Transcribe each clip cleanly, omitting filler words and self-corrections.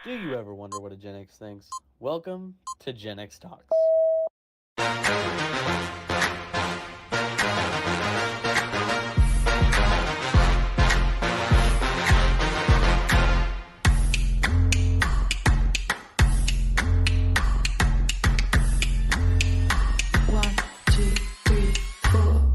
Do you ever wonder what a Gen X thinks? Welcome to Gen X Talks. One, two, three, four.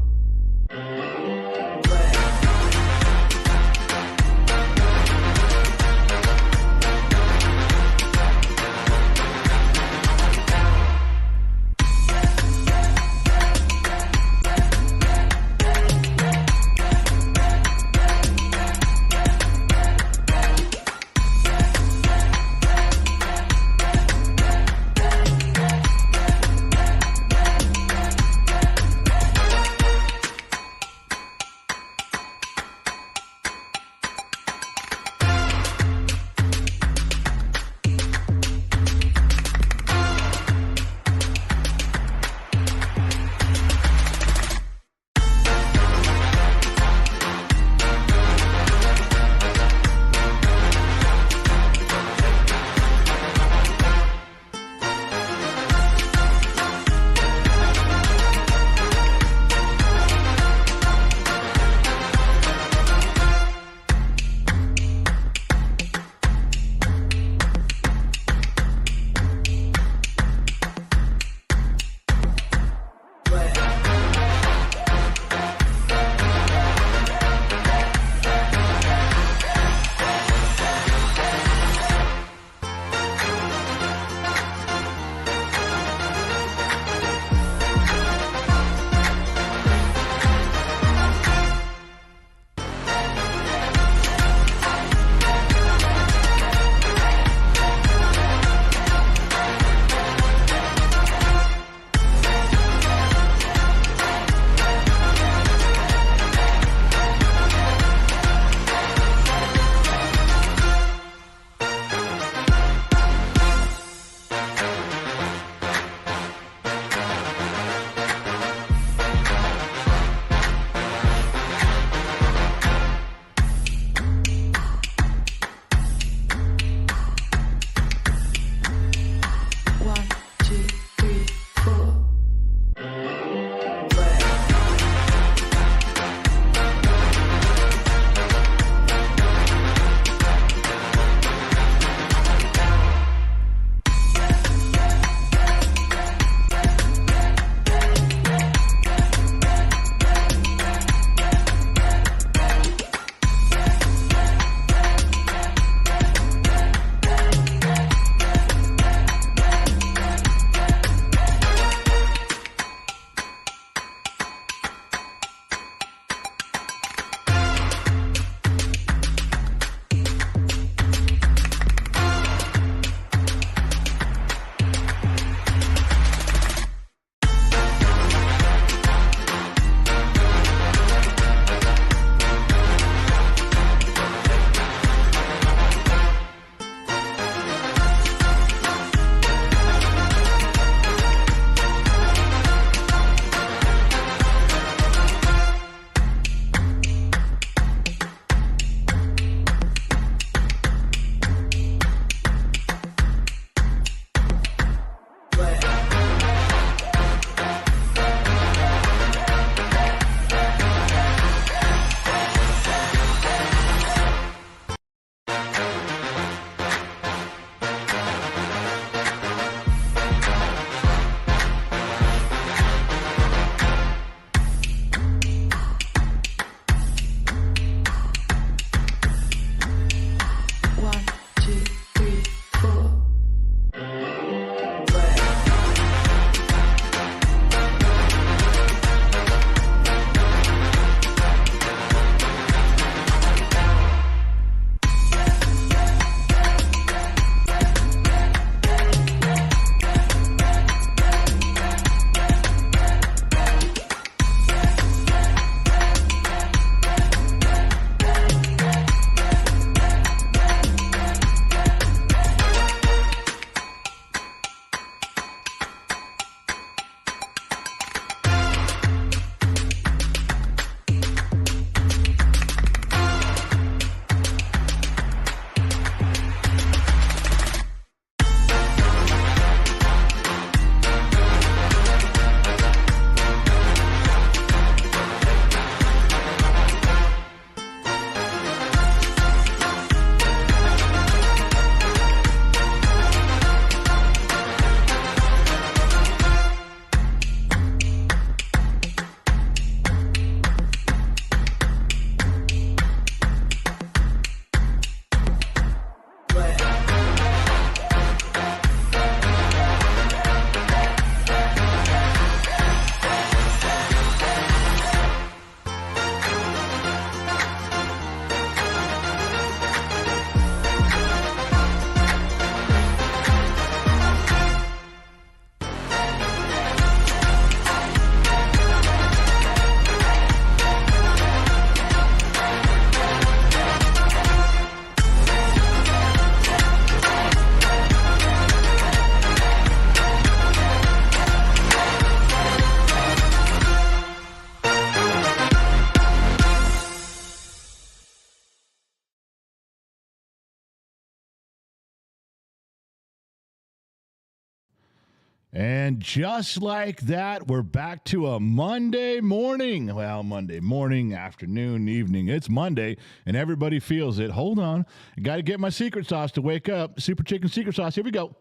And just like that, we're back to a Monday morning. Well, Monday morning, afternoon, evening. It's Monday, and everybody feels it. Hold on. I got to get my secret sauce to wake up. Super Chicken Secret Sauce. Here we go.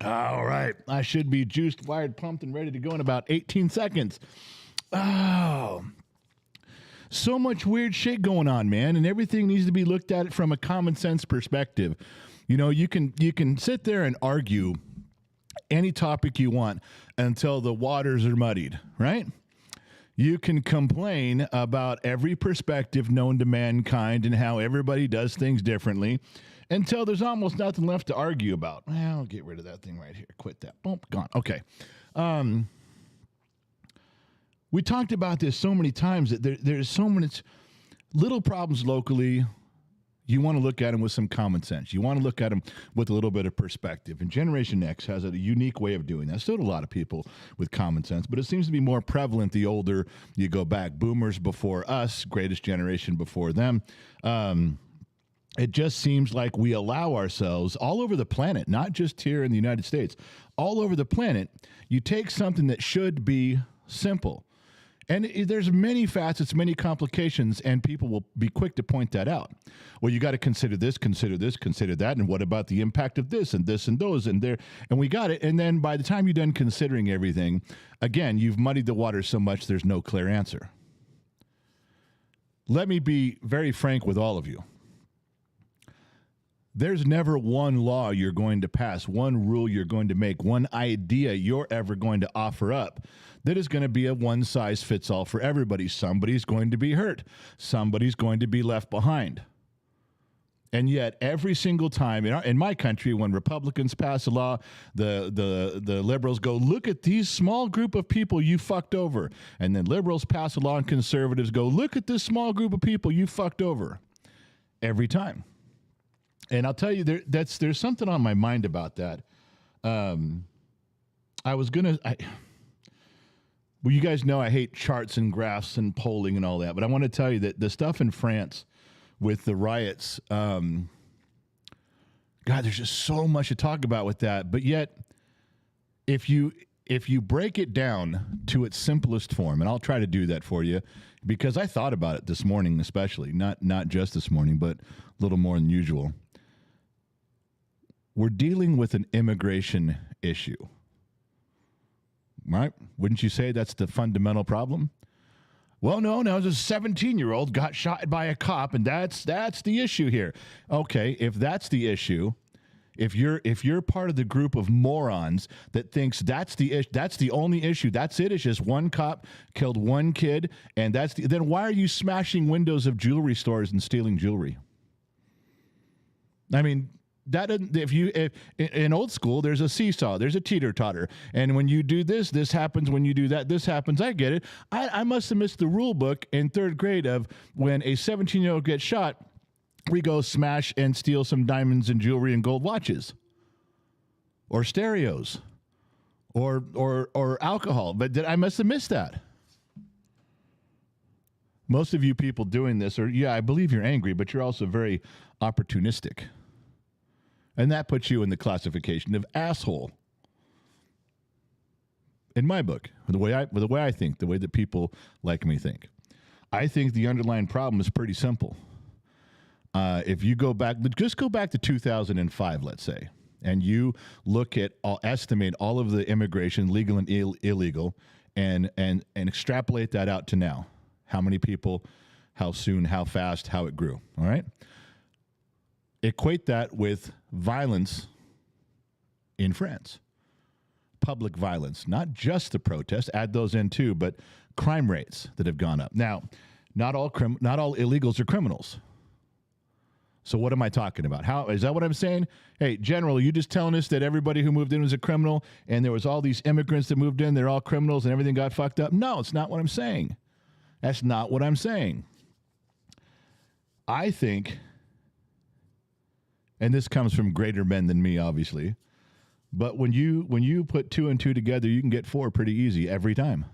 All right. I should be juiced, wired, pumped, and ready to go in about 18 seconds. Oh. So much weird shit going on, man, and everything needs to be looked at from a common sense perspective. You know, you can sit there and argue any topic you want until the waters are muddied, right? You can complain about every perspective known to mankind and how everybody does things differently until there's almost nothing left to argue about. Well, I'll get rid of that thing right here. Quit that. Boom, gone. Okay. We talked about this so many times that there's so many little problems locally. You want to look at them with some common sense. You want to look at them with a little bit of perspective. And Generation X has a unique way of doing that. Still a lot of people with common sense, but it seems to be more prevalent the older you go back. Boomers before us, greatest generation before them. It just seems like we allow ourselves all over the planet, not just here in the United States, all over the planet. You take something that should be simple. And there's many facets, many complications, and people will be quick to point that out. Well, you got to consider this, consider that, and what about the impact of this and those and there, and we got it. And then by the time you're done considering everything, again, you've muddied the water so much there's no clear answer. Let me be very frank with all of you. There's never one law you're going to pass, one rule you're going to make, one idea you're ever going to offer up that is going to be a one-size-fits-all for everybody. Somebody's going to be hurt. Somebody's going to be left behind. And yet, every single time in my country, when Republicans pass a law, the liberals go, look at these small group of people you fucked over. And then liberals pass a law and conservatives go, look at this small group of people you fucked over. Every time. And I'll tell you, there's something on my mind about that. Well, you guys know I hate charts and graphs and polling and all that, but I want to tell you that the stuff in France with the riots, God, there's just so much to talk about with that. But yet, if you break it down to its simplest form, and I'll try to do that for you, because I thought about it this morning, especially not just this morning, but a little more than usual. We're dealing with an immigration issue, right? Wouldn't you say that's the fundamental problem? Well, no, a 17-year-old got shot by a cop, and that's the issue here. Okay, if that's the issue, if you're part of the group of morons that thinks that's the only issue, that's it. It's just one cop killed one kid, and then why are you smashing windows of jewelry stores and stealing jewelry? I mean, that doesn't. If in old school, there's a seesaw, there's a teeter-totter, and when you do this happens. When you do that, this happens. I get it. I must have missed the rule book in third grade of when a 17-year-old gets shot, we go smash and steal some diamonds and jewelry and gold watches, or stereos, or alcohol. But I must have missed that. Most of you people doing this I believe you're angry, but you're also very opportunistic. And that puts you in the classification of asshole. In my book, the way I think, the way that people like me think. I think the underlying problem is pretty simple. If you just go back to 2005, let's say, and you look at estimate all of the immigration, legal and illegal, and extrapolate that out to now. How many people, how soon, how fast, how it grew. All right? Equate that with violence in France. Public violence, not just the protests, add those in too, but crime rates that have gone up. Now, not all illegals are criminals. So what am I talking about? How is that what I'm saying? Hey, General, you just telling us that everybody who moved in was a criminal and there was all these immigrants that moved in, they're all criminals and everything got fucked up? No, it's not what I'm saying. That's not what I'm saying. I think, and this comes from greater men than me, obviously, but when you put 2 and 2 together, you can get 4 pretty easy every time.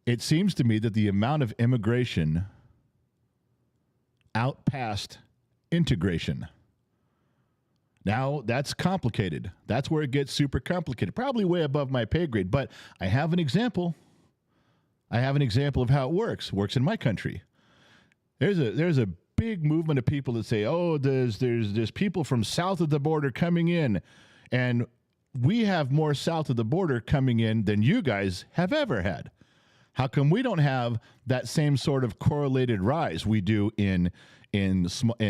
It seems to me that the amount of immigration outpassed integration. Now, that's complicated. That's where it gets super complicated, probably way above my pay grade. But I have an example. I have an example of how it works. Works in my country. There's a big movement of people that say, oh, there's people from south of the border coming in, and we have more south of the border coming in than you guys have ever had. How come we don't have that same sort of correlated rise we do in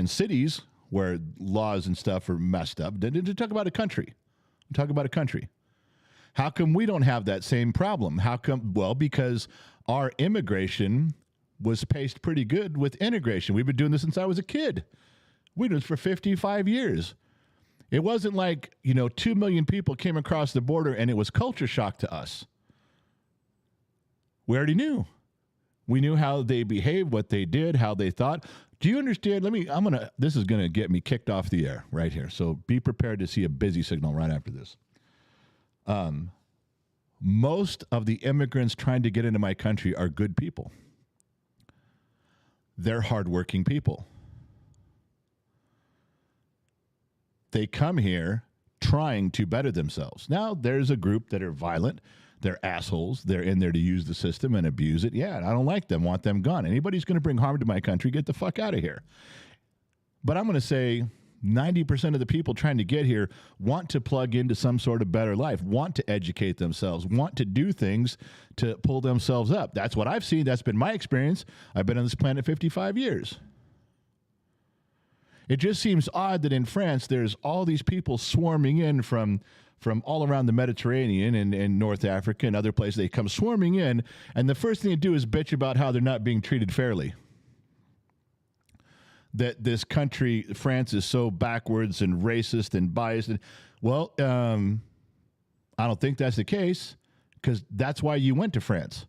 cities where laws and stuff are messed up? To talk about a country. Talk about a country. How come we don't have that same problem? How come? Well, because our immigration was paced pretty good with integration. We've been doing this since I was a kid. We've been doing this for 55 years. It wasn't like, 2 million people came across the border and it was culture shock to us. We already knew. We knew how they behaved, what they did, how they thought. Do you understand? This is going to get me kicked off the air right here. So be prepared to see a busy signal right after this. Most of the immigrants trying to get into my country are good people. They're hardworking people. They come here trying to better themselves. Now, there's a group that are violent. They're assholes. They're in there to use the system and abuse it. Yeah, I don't like them, want them gone. Anybody's going to bring harm to my country, get the fuck out of here. But I'm going to say 90% of the people trying to get here want to plug into some sort of better life, want to educate themselves, want to do things to pull themselves up. That's what I've seen. That's been my experience. I've been on this planet 55 years. It just seems odd that in France, there's all these people swarming in from all around the Mediterranean and North Africa and other places. They come swarming in, and the first thing they do is bitch about how they're not being treated fairly. That this country, France, is so backwards and racist and biased. Well, I don't think that's the case, because that's why you went to France,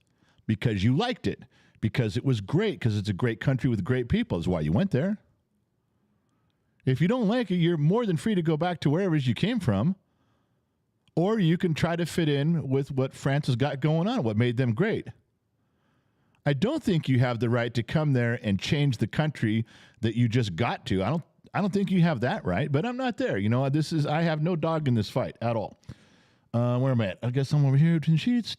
because you liked it, because it was great, because it's a great country with great people. That's why you went there. If you don't like it, you're more than free to go back to wherever you came from, or you can try to fit in with what France has got going on, what made them great. I don't think you have the right to come there and change the country that you just got to. I don't think you have that right, but I'm not there. I have no dog in this fight at all. Where am I at? I guess I'm over here. Sheets,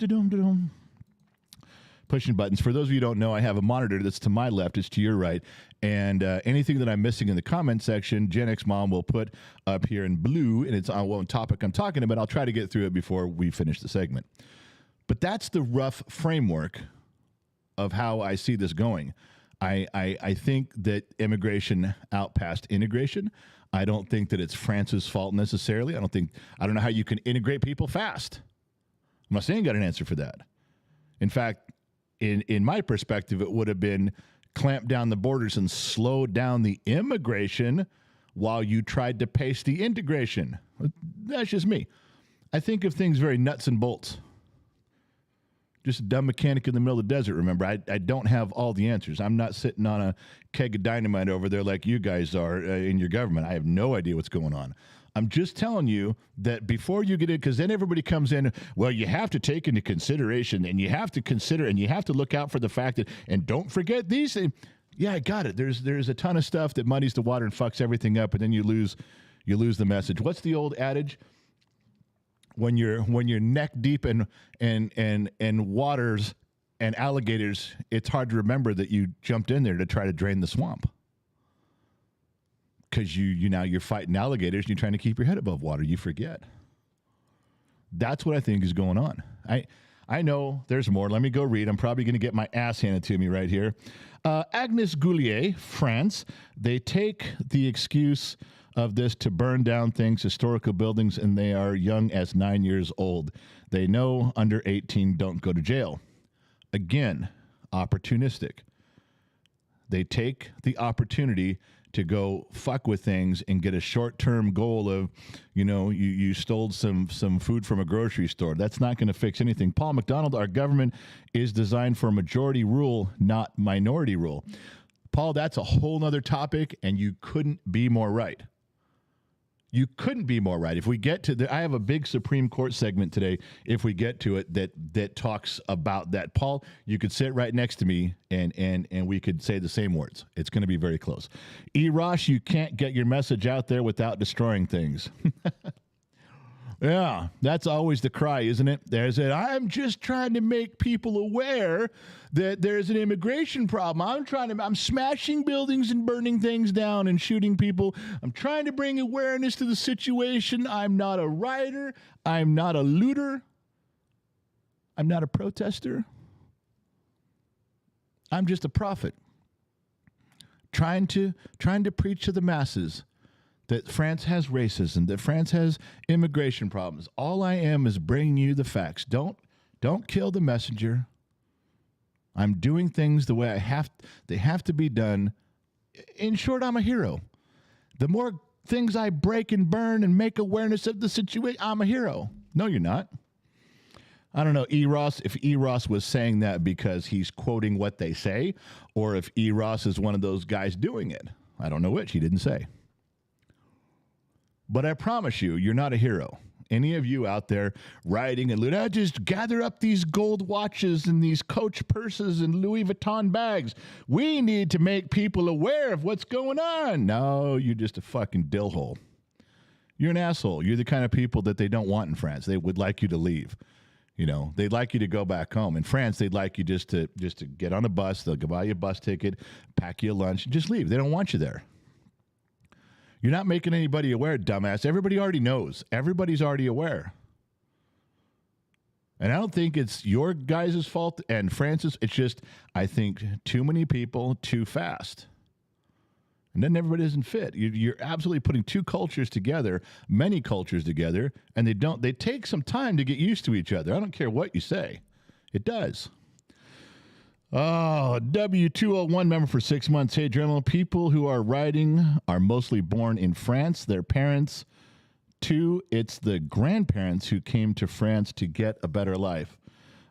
pushing buttons. For those of you who don't know, I have a monitor that's to my left, it's to your right, and anything that I'm missing in the comment section, Gen X Mom will put up here in blue, and it's on what topic I'm talking about. I'll try to get through it before we finish the segment. But that's the rough framework of how I see this going. I think that immigration outpassed integration. I don't think that it's France's fault necessarily. I don't know how you can integrate people fast. I'm not saying you got an answer for that. In fact, in my perspective, it would have been clamp down the borders and slow down the immigration while you tried to pace the integration. That's just me. I think of things very nuts and bolts. Just a dumb mechanic in the middle of the desert, remember. I don't have all the answers. I'm not sitting on a keg of dynamite over there like you guys are in your government. I have no idea what's going on. I'm just telling you that before you get in, because then everybody comes in, well, you have to take into consideration, and you have to consider, and you have to look out for the fact that, and don't forget these things. Yeah, I got it. There's a ton of stuff that muddies the water and fucks everything up, and then you lose the message. What's the old adage? When you're neck deep in waters and alligators, it's hard to remember that you jumped in there to try to drain the swamp. Because you're fighting alligators and you're trying to keep your head above water. You forget. That's what I think is going on. I know there's more. Let me go read. I'm probably going to get my ass handed to me right here. Agnes Goulier, France. They take the excuse of this to burn down things, historical buildings, and they are young as 9 years old. They know under 18 don't go to jail. Again, opportunistic. They take the opportunity to go fuck with things and get a short-term goal of, you stole some food from a grocery store. That's not going to fix anything. Paul McDonald, our government is designed for majority rule, not minority rule. Paul, that's a whole nother topic, and you couldn't be more right. You couldn't be more right. If we get to I have a big Supreme Court segment today, if we get to it, that talks about that. Paul, you could sit right next to me and we could say the same words. It's going to be very close. Ross, you can't get your message out there without destroying things. Yeah, that's always the cry, isn't it? I'm just trying to make people aware that there's an immigration problem. I'm smashing buildings and burning things down and shooting people. I'm trying to bring awareness to the situation. I'm not a rioter. I'm not a looter. I'm not a protester. I'm just a prophet trying to preach to the masses that France has racism, that France has immigration problems. All I am is bringing you the facts. Don't kill the messenger. I'm doing things the way they have to be done. In short, I'm a hero. The more things I break and burn and make awareness of the situation, I'm a hero. No, you're not. I don't know, if Ross was saying that because he's quoting what they say, or if Ross is one of those guys doing it. I don't know which. He didn't say. But I promise you, you're not a hero. Any of you out there rioting and looting, just gather up these gold watches and these Coach purses and Louis Vuitton bags. We need to make people aware of what's going on. No, you're just a fucking dillhole. You're an asshole. You're the kind of people that they don't want in France. They would like you to leave. You know, they'd like you to go back home. In France, they'd like you just to get on a bus. They'll buy you a bus ticket, pack you a lunch, and just leave. They don't want you there. You're not making anybody aware, dumbass. Everybody already knows. Everybody's already aware. And I don't think it's your guys' fault and France's. It's just, I think, too many people too fast. And then everybody doesn't fit. You're absolutely putting two cultures together, many cultures together, and they take some time to get used to each other. I don't care what you say. It does. Oh, W201 member for 6 months. Hey, Journal, people who are rioting are mostly born in France. Their parents, too. It's the grandparents who came to France to get a better life.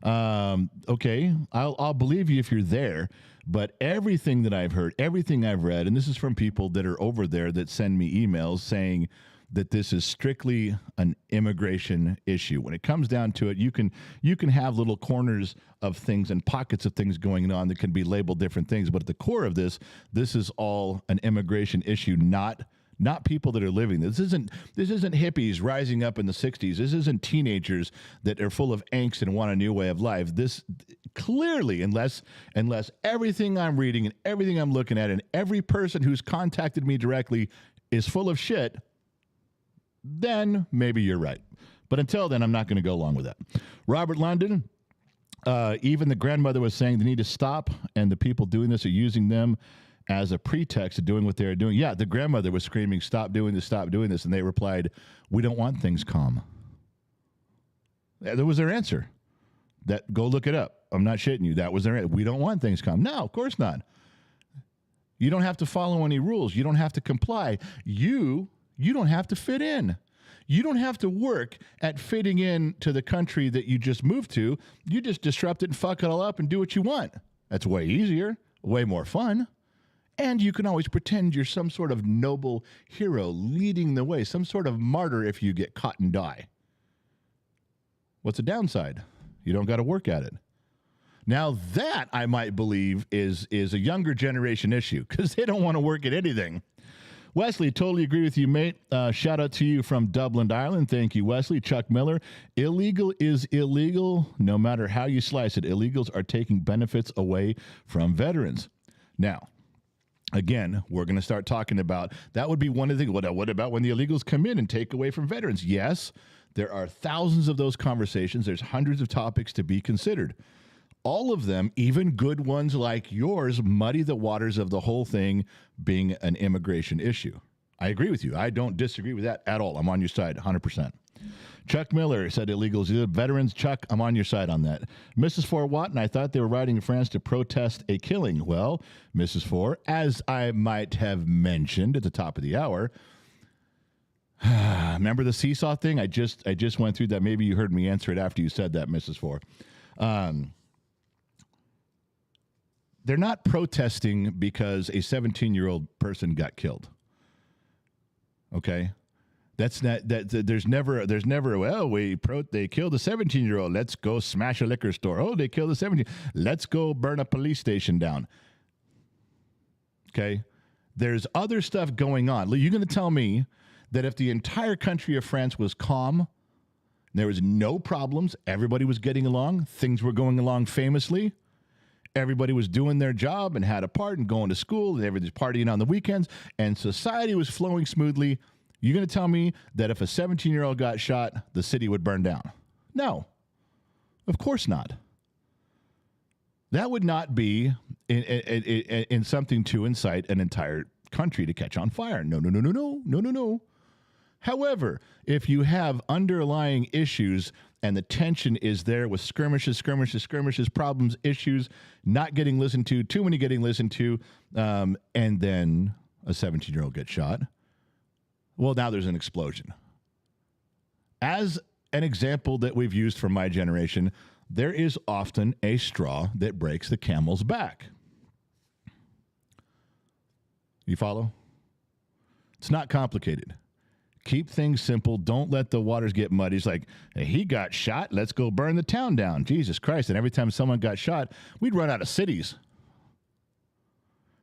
Okay, I'll believe you if you're there, but everything that I've heard, everything I've read, and this is from people that are over there that send me emails saying that this is strictly an immigration issue. When it comes down to it, you can have little corners of things and pockets of things going on that can be labeled different things, but at the core of this is all an immigration issue, not people that are living. This isn't hippies rising up in the 60s. This isn't teenagers that are full of angst and want a new way of life. This clearly, unless everything I'm reading and everything I'm looking at and every person who's contacted me directly is full of shit, then maybe you're right. But until then, I'm not going to go along with that. Robert London, even the grandmother was saying they need to stop, and the people doing this are using them as a pretext of doing what they're doing. Yeah, the grandmother was screaming, stop doing this, and they replied, we don't want things calm. That was their answer. Go look it up. I'm not shitting you. That was their answer. We don't want things calm. No, of course not. You don't have to follow any rules. You don't have to comply. You don't have to fit in. You don't have to work at fitting in to the country that you just moved to. You just disrupt it and fuck it all up and do what you want. That's way easier, way more fun. And you can always pretend you're some sort of noble hero leading the way, some sort of martyr if you get caught and die. What's the downside? You don't got to work at it. Now that, I might believe, is a younger generation issue because they don't want to work at anything. Wesley, totally agree with you, mate. Shout out to you from Dublin, Ireland. Thank you, Wesley. Chuck Miller, illegal is illegal no matter how you slice it. Illegals are taking benefits away from veterans. Now, again, we're going to start talking about, that would be one of the things. What about when the illegals come in and take away from veterans? Yes, there are thousands of those conversations. There's hundreds of topics to be considered. All of them, even good ones like yours, muddy the waters of the whole thing being an immigration issue. I agree with you. I don't disagree with that at all. I'm on your side 100%. Chuck Miller said illegals, veterans. Chuck, I'm on your side on that. Mrs. Four Watton, I thought they were riding in France to protest a killing. Well, Mrs. Four, as I might have mentioned at the top of the hour, remember the seesaw thing? I just went through that. Maybe you heard me answer it after you said that, Mrs. Four. They're not protesting because a 17-year-old person got killed. Okay? That's not that. There's never. Well, they killed a 17-year-old. Let's go smash a liquor store. Oh, they killed a 17. Let's go burn a police station down. Okay, there's other stuff going on. You're going to tell me that if the entire country of France was calm, there was no problems, everybody was getting along, things were going along famously, everybody was doing their job and had a part and going to school, and everybody's partying on the weekends, and society was flowing smoothly. You're going to tell me that if a 17-year-old got shot, the city would burn down? No, of course not. That would not be in something to incite an entire country to catch on fire. No. However, if you have underlying issues and the tension is there with skirmishes, problems, issues, not getting listened to, too many getting listened to, and then a 17-year-old gets shot, well, now there's an explosion. As an example that we've used from my generation, there is often a straw that breaks the camel's back. You follow? It's not complicated. Keep things simple. Don't let the waters get muddy. It's like, hey, he got shot. Let's go burn the town down. Jesus Christ. And every time someone got shot, we'd run out of cities.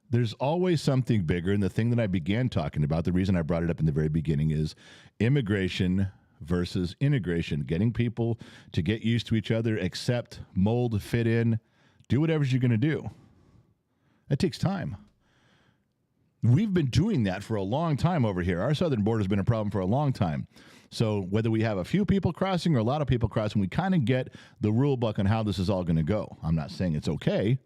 There's always something bigger. And the thing that I began talking about, the reason I brought it up in the very beginning, is immigration versus integration. Getting people to get used to each other, accept, mold, fit in, do whatever you're going to do. That takes time. We've been doing that for a long time over here. Our southern border has been a problem for a long time. So whether we have a few people crossing or a lot of people crossing, we kind of get the rule book on how this is all going to go. I'm not saying it's okay.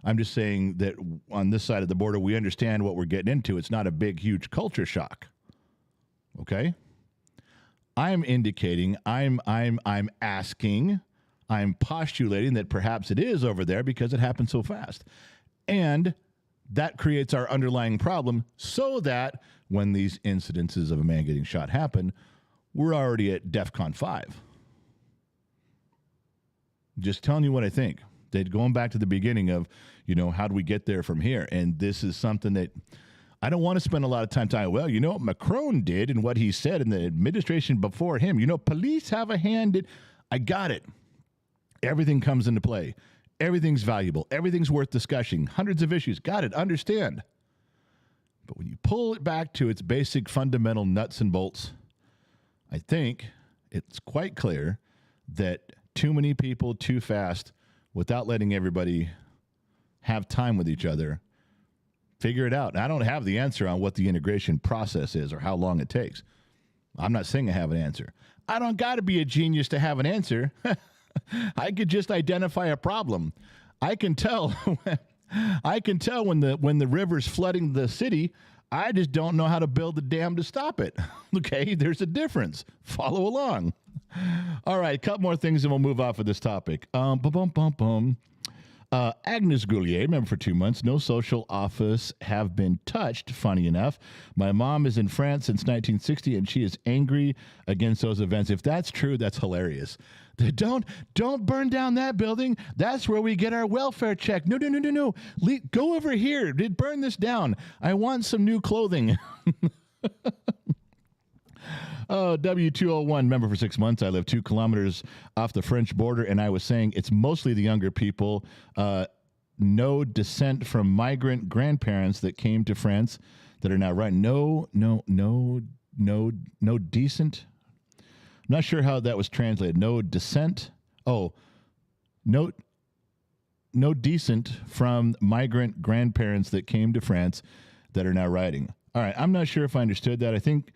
I'm just saying that on this side of the border, we understand what we're getting into. It's not a big, huge culture shock. Okay? I'm indicating, I'm asking, I'm postulating that perhaps it is over there because it happened so fast. And that creates our underlying problem so that when these incidences of a man getting shot happen, we're already at DEFCON 5. Just telling you what I think. Going back to the beginning of, how do we get there from here? And this is something that I don't want to spend a lot of time talking. Well, what Macron did and what he said in the administration before him. Police have a hand in. I got it. Everything comes into play. Everything's valuable. Everything's worth discussing. Hundreds of issues. Got it. Understand. But when you pull it back to its basic fundamental nuts and bolts, I think it's quite clear that too many people too fast, without letting everybody have time with each other, figure it out. I don't have the answer on what the integration process is or how long it takes. I'm not saying I have an answer. I don't got to be a genius to have an answer. I could just identify a problem. I can tell when the river's flooding the city. I just don't know how to build a dam to stop it. Okay, there's a difference. Follow along. All right, a couple more things and we'll move off of this topic. Agnes Goulier, remember for 2 months, no social office have been touched, funny enough. My mom is in France since 1960, and she is angry against those events. If that's true, that's hilarious. Don't burn down that building. That's where we get our welfare check. No. Go over here. Burn this down. I want some new clothing. W201, member for 6 months. I live 2 kilometers off the French border, and I was saying it's mostly the younger people. No descent from migrant grandparents that came to France that are now right. No decent. I'm not sure how that was translated. No descent. Oh, no decent from migrant grandparents that came to France that are now writing. All right, I'm not sure if I understood that. I think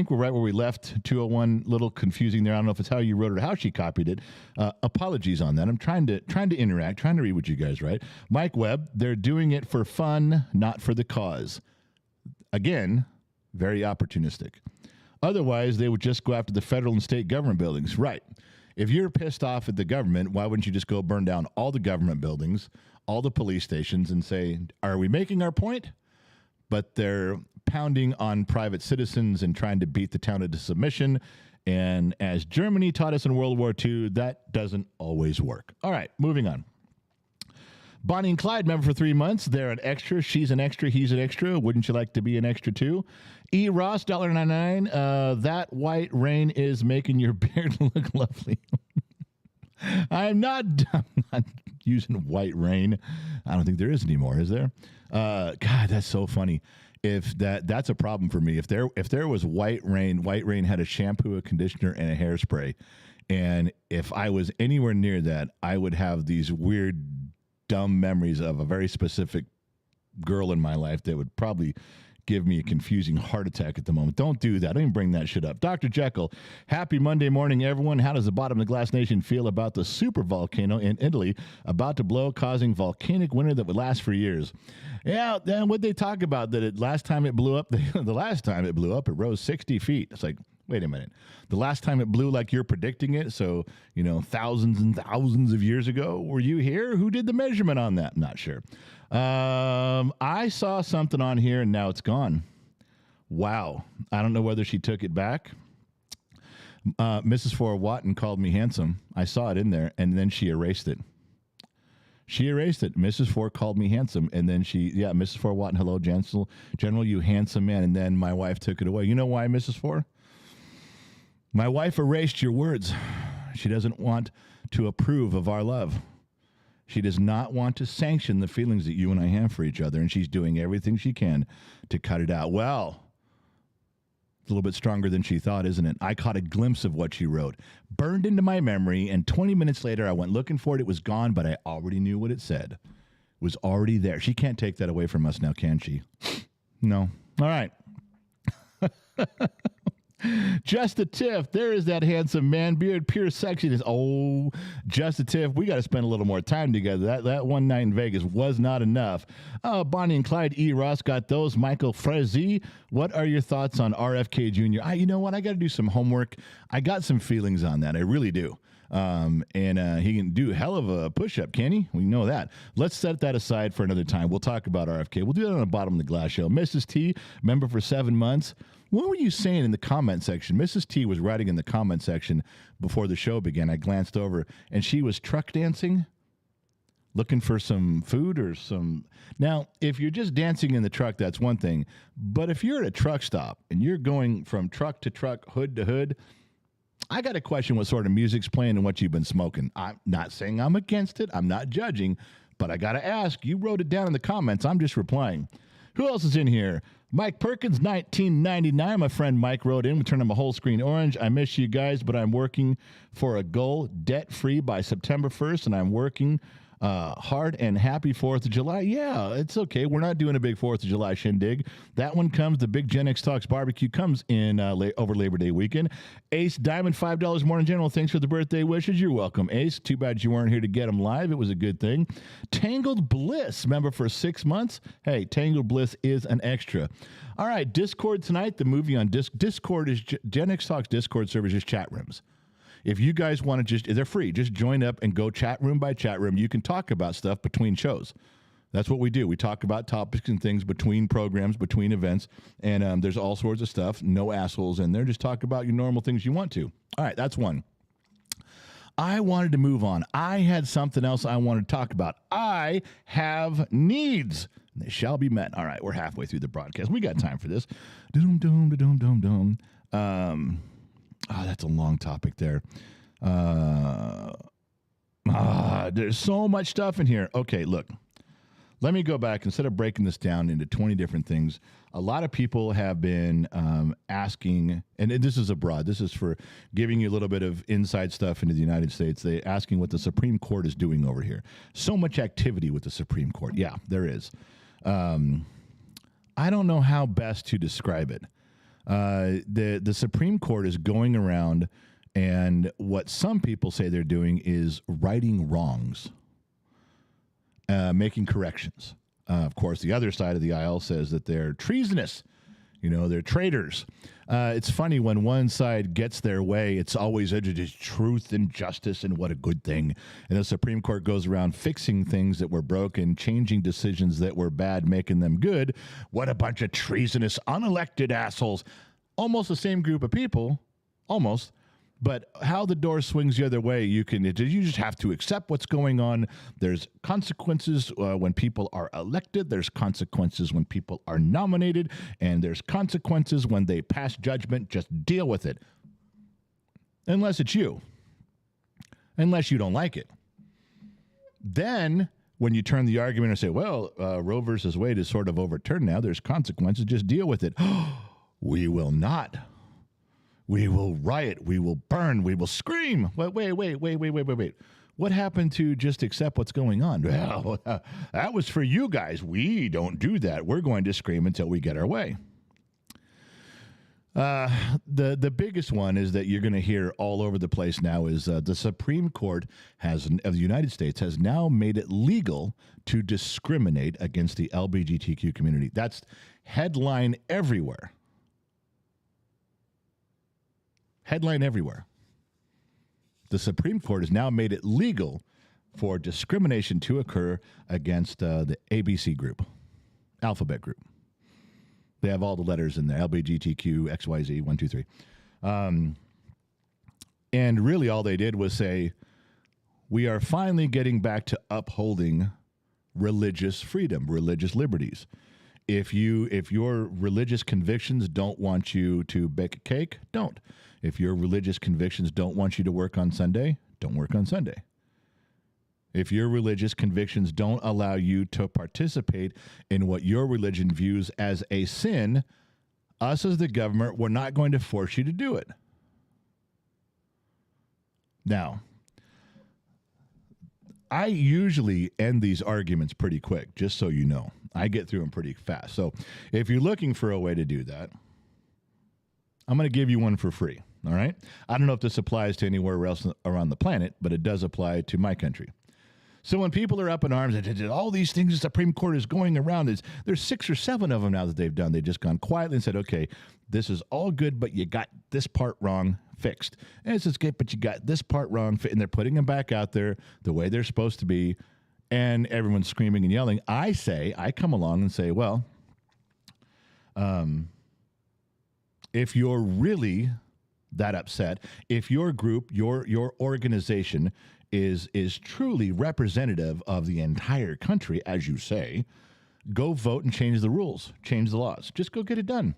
we're right where we left. 201, little confusing there. I don't know if it's how you wrote it or how she copied it. Apologies on that. I'm trying to interact, trying to read what you guys write. Mike Webb, they're doing it for fun, not for the cause. Again, very opportunistic. Otherwise, they would just go after the federal and state government buildings. Right. If you're pissed off at the government, why wouldn't you just go burn down all the government buildings, all the police stations, and say, are we making our point? But they're pounding on private citizens and trying to beat the town into submission. And as Germany taught us in World War II, that doesn't always work. All right, moving on. Bonnie and Clyde, member for 3 months. They're an extra. She's an extra. He's an extra. Wouldn't you like to be an extra too? E. Ross, $1.99. That white rain is making your beard look lovely. I'm not using white rain. I don't think there is anymore, is there? God, that's so funny. If that's a problem for me. If there was white rain had a shampoo, a conditioner, and a hairspray. And if I was anywhere near that, I would have these weird, dumb memories of a very specific girl in my life that would probably give me a confusing heart attack at the moment. Don't do that. Don't even bring that shit up. Dr. Jekyll, happy Monday morning, everyone. How does the bottom of the glass nation feel about the super volcano in Italy about to blow, causing volcanic winter that would last for years? Yeah, then what they talk about, that last time it blew up, the last time it blew up, it rose 60 feet. It's like, wait a minute. The last time it blew like you're predicting it, so, thousands and thousands of years ago, were you here? Who did the measurement on that? Not sure. I saw something on here, and now it's gone. Wow. I don't know whether she took it back. Mrs. Ford Watton called me handsome. I saw it in there, and then she erased it. Mrs. Ford called me handsome, and then Mrs. Ford Watton, hello, General, you handsome man, and then my wife took it away. You know why, Mrs. Ford? My wife erased your words. She doesn't want to approve of our love. She does not want to sanction the feelings that you and I have for each other, and she's doing everything she can to cut it out. Well, it's a little bit stronger than she thought, isn't it? I caught a glimpse of what she wrote, burned into my memory, and 20 minutes later, I went looking for it. It was gone, but I already knew what it said. It was already there. She can't take that away from us now, can she? No. All right. Just a Tiff. There is that handsome man. Beard, pure sexiness. Oh, just a Tiff. We got to spend a little more time together. That one night in Vegas was not enough. Bonnie and Clyde, E. Ross got those. Michael Frezzi, what are your thoughts on RFK Jr.? You know what? I got to do some homework. I got some feelings on that. I really do. And he can do a hell of a push-up, can he? We know that. Let's set that aside for another time. We'll talk about RFK. We'll do that on the bottom of the glass show. Mrs. T, member for 7 months. What were you saying in the comment section? Mrs. T was writing in the comment section before the show began. I glanced over, and she was truck dancing, looking for some food or some... Now, if you're just dancing in the truck, that's one thing. But if you're at a truck stop and you're going from truck to truck, hood to hood, I got to question what sort of music's playing and what you've been smoking. I'm not saying I'm against it. I'm not judging. But I got to ask. You wrote it down in the comments. I'm just replying. Who else is in here? Mike Perkins, 1999. My friend Mike wrote in. We turned him a whole screen orange. I miss you guys, but I'm working for a goal, debt-free by September 1st, and I'm working hard and happy 4th of July. Yeah, it's okay. We're not doing a big 4th of July shindig. That one comes, the big Gen X Talks barbecue comes in over Labor Day weekend. Ace Diamond, $5 more in general. Thanks for the birthday wishes. You're welcome, Ace. Too bad you weren't here to get them live. It was a good thing. Tangled Bliss, member for 6 months. Hey, Tangled Bliss is an extra. All right, Discord tonight. The movie on Discord is Gen X Talks Discord server, just chat rooms. If you guys want to they're free. Just join up and go chat room by chat room. You can talk about stuff between shows. That's what we do. We talk about topics and things between programs, between events, and there's all sorts of stuff. No assholes in there. Just talk about your normal things you want to. All right, that's one. I wanted to move on. I had something else I wanted to talk about. I have needs. They shall be met. All right, we're halfway through the broadcast. We got time for this. That's a long topic there. There's so much stuff in here. Okay, look. Let me go back. Instead of breaking this down into 20 different things, a lot of people have been asking, and this is abroad. This is for giving you a little bit of inside stuff into the United States. They're asking what the Supreme Court is doing over here. So much activity with the Supreme Court. Yeah, there is. I don't know how best to describe it. The Supreme Court is going around, and what some people say they're doing is righting wrongs, making corrections. Of course, the other side of the aisle says that they're treasonous. They're traitors. It's funny when one side gets their way, it's always just truth and justice and what a good thing. And the Supreme Court goes around fixing things that were broken, changing decisions that were bad, making them good. What a bunch of treasonous, unelected assholes. Almost the same group of people, almost, But how the door swings the other way, you just have to accept what's going on. There's consequences when people are elected. There's consequences when people are nominated. And there's consequences when they pass judgment. Just deal with it. Unless it's you. Unless you don't like it. Then, when you turn the argument and say, well, Roe versus Wade is sort of overturned now. There's consequences. Just deal with it. We will not. We will riot. We will burn. We will scream. Wait. What happened to just accept what's going on? Well, that was for you guys. We don't do that. We're going to scream until we get our way. The biggest one is that you're going to hear all over the place now is the Supreme Court of the United States has now made it legal to discriminate against the LGBTQ community. That's headline everywhere. Headline everywhere. The Supreme Court has now made it legal for discrimination to occur against the ABC group, alphabet group. They have all the letters in there, LGBTQ, XYZ, 1, 2, 3. And really all they did was say, we are finally getting back to upholding religious freedom, religious liberties. If your religious convictions don't want you to bake a cake, don't. If your religious convictions don't want you to work on Sunday, don't work on Sunday. If your religious convictions don't allow you to participate in what your religion views as a sin, us as the government, we're not going to force you to do it. Now, I usually end these arguments pretty quick, just so you know. I get through them pretty fast. So if you're looking for a way to do that, I'm going to give you one for free. All right. I don't know if this applies to anywhere else around the planet, but it does apply to my country. So when people are up in arms and all these things the Supreme Court is going around, there's 6 or 7 of them now that they've done. They've just gone quietly and said, okay, this is all good, but you got this part wrong, fixed. And it's good, but you got this part wrong, and they're putting them back out there the way they're supposed to be, and everyone's screaming and yelling. I come along and say, well, if you're really that upset, if your group, your organization is truly representative of the entire country, as you say, go vote and change the rules, change the laws. Just go get it done.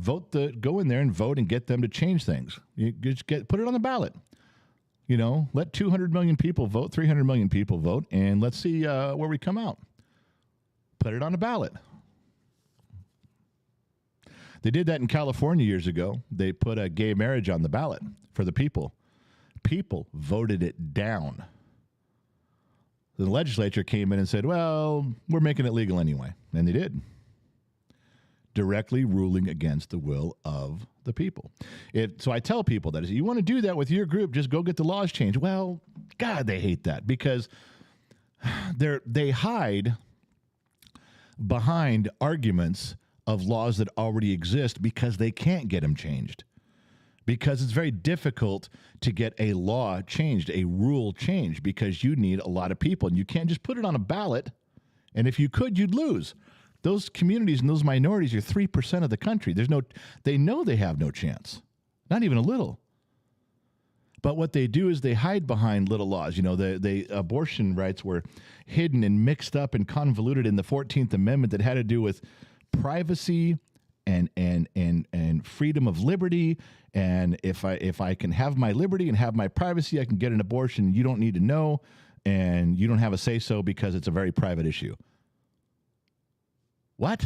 Go in there and vote and get them to change things. You just put it on the ballot. You know, let 200 million people vote, 300 million people vote, and let's see where we come out. Put it on a ballot. They did that in California years ago. They put a gay marriage on the ballot for the people. People voted it down. The legislature came in and said, well, we're making it legal anyway. And they did. Directly ruling against the will of the people. So I tell people that if you want to do that with your group, just go get the laws changed. Well, God, they hate that because they hide behind arguments of laws that already exist because they can't get them changed. Because it's very difficult to get a law changed, a rule changed, because you need a lot of people. And you can't just put it on a ballot. And if you could, you'd lose. Those communities and those minorities are 3% of the country. They know they have no chance. Not even a little. But what they do is they hide behind little laws. You know, the abortion rights were hidden and mixed up and convoluted in the 14th Amendment that had to do with privacy and freedom of liberty. And if I can have my liberty and have my privacy, I can get an abortion. You don't need to know, and you don't have a say-so because it's a very private issue. What?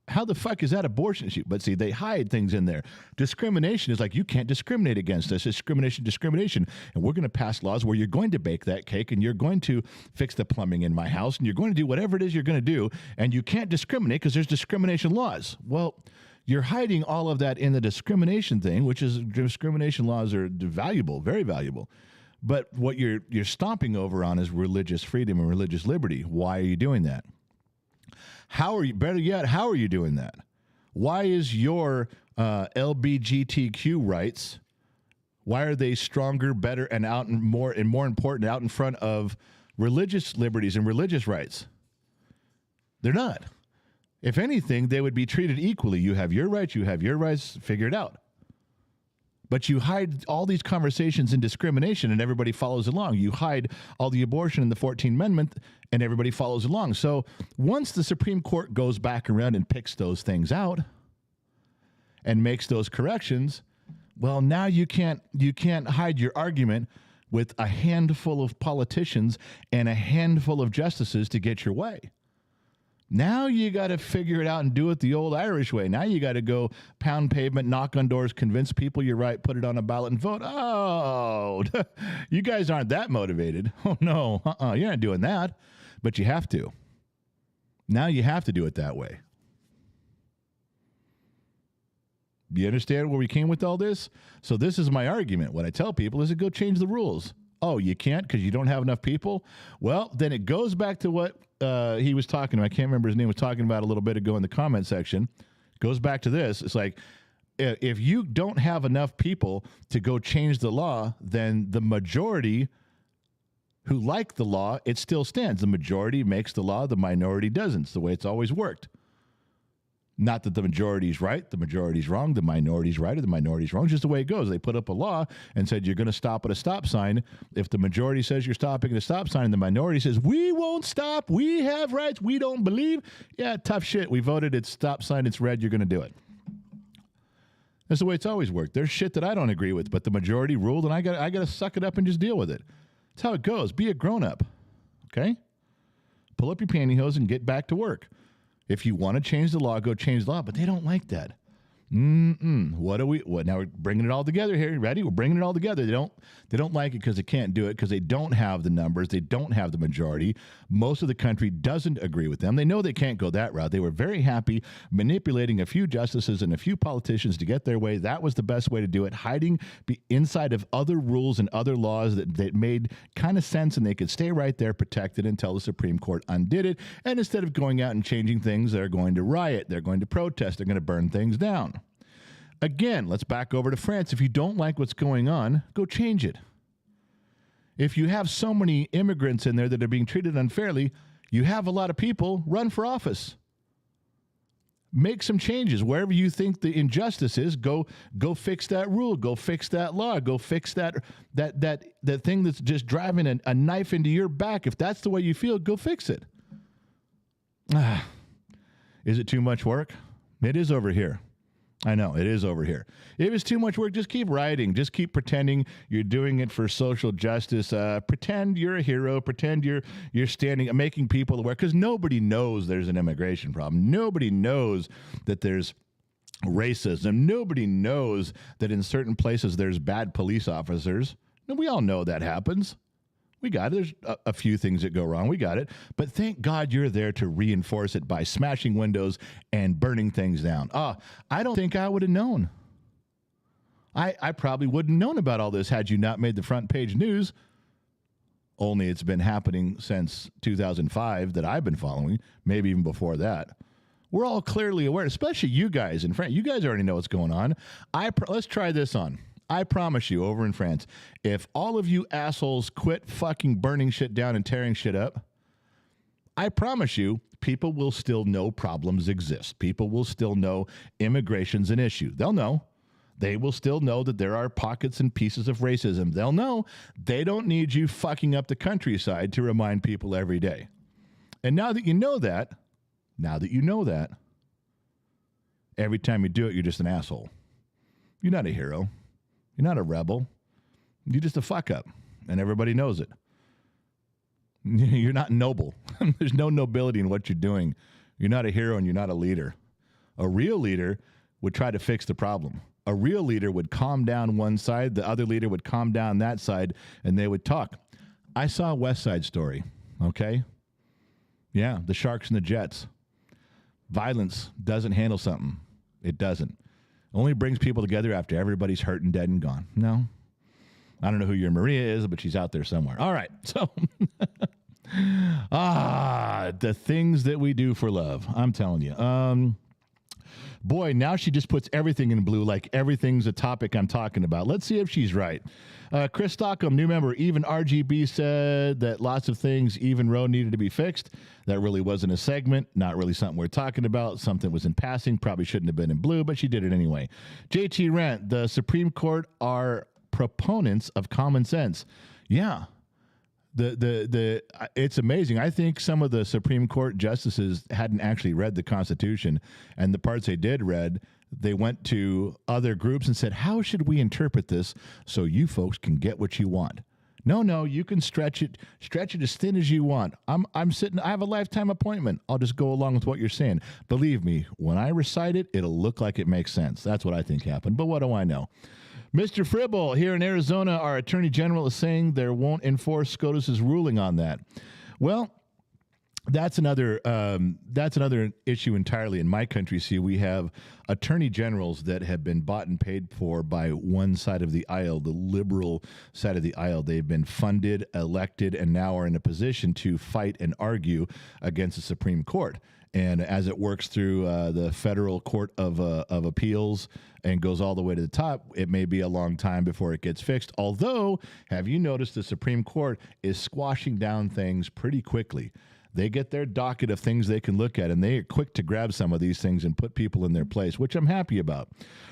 How the fuck is that abortion issue? But see, they hide things in there. Discrimination is like, you can't discriminate against us. Discrimination. And we're going to pass laws where you're going to bake that cake and you're going to fix the plumbing in my house and you're going to do whatever it is you're going to do. And you can't discriminate because there's discrimination laws. Well, you're hiding all of that in the discrimination thing, which is discrimination laws are valuable, very valuable. But what you're stomping over on is religious freedom and religious liberty. Why are you doing that? Better yet, how are you doing that? Why is your LGBTQ rights, why are they stronger, better, and more important, out in front of religious liberties and religious rights? They're not. If anything, they would be treated equally. You have your rights, figure it out. But you hide all these conversations in discrimination and everybody follows along. You hide all the abortion in the 14th Amendment and everybody follows along. So once the Supreme Court goes back around and picks those things out and makes those corrections, well, now you can't hide your argument with a handful of politicians and a handful of justices to get your way. Now you got to figure it out and do it the old Irish way. Now you got to go pound pavement, knock on doors, convince people you're right, put it on a ballot and vote. Oh, you guys aren't that motivated. Oh, no, you're not doing that. But you have to. Now you have to do it that way. Do you understand where we came with all this? So this is my argument. What I tell people is to go change the rules. Oh, you can't because you don't have enough people? Well, then it goes back to what he was talking about. I can't remember his name. Was talking about a little bit ago in the comment section. Goes back to this. It's like, if you don't have enough people to go change the law, then the majority who like the law, it still stands. The majority makes the law. The minority doesn't. It's the way it's always worked. Not that the majority's right, the majority's wrong, the minority's right, or the minority's wrong. It's just the way it goes. They put up a law and said you're going to stop at a stop sign. If the majority says you're stopping at a stop sign and the minority says, we won't stop, we have rights, we don't believe. Yeah, tough shit. We voted, it's stop sign, it's red, you're going to do it. That's the way it's always worked. There's shit that I don't agree with, but the majority ruled, and I got to suck it up and just deal with it. That's how it goes. Be a grown-up, okay? Pull up your pantyhose and get back to work. If you want to change the law, go change the law. But they don't like that. What now we're bringing it all together here. Ready? We're bringing it all together. They don't like it because they can't do it because they don't have the numbers. They don't have the majority. Most of the country doesn't agree with them. They know they can't go that route. They were very happy manipulating a few justices and a few politicians to get their way. That was the best way to do it. Hiding inside of other rules and other laws that made kind of sense, and they could stay right there protected until the Supreme Court undid it. And instead of going out and changing things, they're going to riot. They're going to protest. They're going to burn things down. Again, let's back over to France. If you don't like what's going on, go change it. If you have so many immigrants in there that are being treated unfairly, you have a lot of people, run for office. Make some changes. Wherever you think the injustice is, go fix that rule. Go fix that law. Go fix that thing that's just driving a knife into your back. If that's the way you feel, go fix it. Is it too much work? It is over here. I know, it is over here. If it's too much work, just keep rioting. Just keep pretending you're doing it for social justice. Pretend you're a hero. Pretend you're standing, making people aware, because nobody knows there's an immigration problem. Nobody knows that there's racism. Nobody knows that in certain places there's bad police officers. And we all know that happens. We got it. There's a few things that go wrong. We got it. But thank God you're there to reinforce it by smashing windows and burning things down. I don't think I would have known. I probably wouldn't have known about all this had you not made the front page news. Only it's been happening since 2005 that I've been following, maybe even before that. We're all clearly aware, especially you guys in France. You guys already know what's going on. Let's try this on. I promise you, over in France, if all of you assholes quit fucking burning shit down and tearing shit up, I promise you, people will still know problems exist. People will still know immigration's an issue. They'll know. They will still know that there are pockets and pieces of racism. They'll know. They don't need you fucking up the countryside to remind people every day. And now that you know that, every time you do it, you're just an asshole. You're not a hero. You're not a rebel. You're just a fuck up, and everybody knows it. You're not noble. There's no nobility in what you're doing. You're not a hero, and you're not a leader. A real leader would try to fix the problem. A real leader would calm down one side, the other leader would calm down that side, and they would talk. I saw a West Side Story, okay? Yeah, the Sharks and the Jets. Violence doesn't handle something. It doesn't. Only brings people together after everybody's hurt and dead and gone. No. I don't know who your Maria is, but she's out there somewhere. All right. So, the things that we do for love. I'm telling you. Boy, now she just puts everything in blue like everything's a topic I'm talking about. Let's see if she's right. Chris Stockham, new member, even RGB said that lots of things even road needed to be fixed. That really wasn't a segment, not really something we're talking about. Something was in passing, probably shouldn't have been in blue, but she did it anyway. JT Rent, the Supreme Court are proponents of common sense. Yeah. It's amazing. I think some of the Supreme Court justices hadn't actually read the Constitution, and the parts they did read, they went to other groups and said, how should we interpret this so you folks can get what you want? No, you can stretch it as thin as you want. I'm sitting, I have a lifetime appointment. I'll just go along with what you're saying. Believe me, when I recite it, it'll look like it makes sense. That's what I think happened. But what do I know? Mr. Fribble, here in Arizona, our Attorney General is saying they won't enforce SCOTUS's ruling on that. Well, that's another issue entirely in my country. See, we have attorney generals that have been bought and paid for by one side of the aisle, the liberal side of the aisle. They've been funded, elected, and now are in a position to fight and argue against the Supreme Court. And as it works through the federal court of appeals and goes all the way to the top, it may be a long time before it gets fixed. Although, have you noticed the Supreme Court is squashing down things pretty quickly? They get their docket of things they can look at, and they are quick to grab some of these things and put people in their place, which I'm happy about.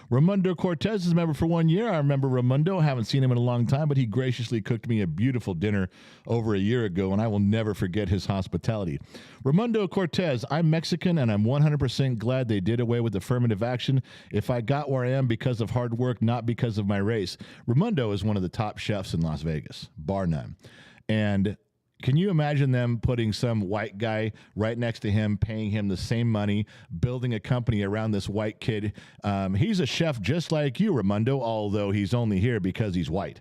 Raimundo Cortez is a member for 1 year. I remember Raimundo. I haven't seen him in a long time, but he graciously cooked me a beautiful dinner over a year ago, and I will never forget his hospitality. Raimundo Cortez, I'm Mexican, and I'm 100% glad they did away with affirmative action. If I got where I am because of hard work, not because of my race. Raimundo is one of the top chefs in Las Vegas, bar none. And can you imagine them putting some white guy right next to him, paying him the same money, building a company around this white kid? He's a chef just like you, Raimundo, although he's only here because he's white.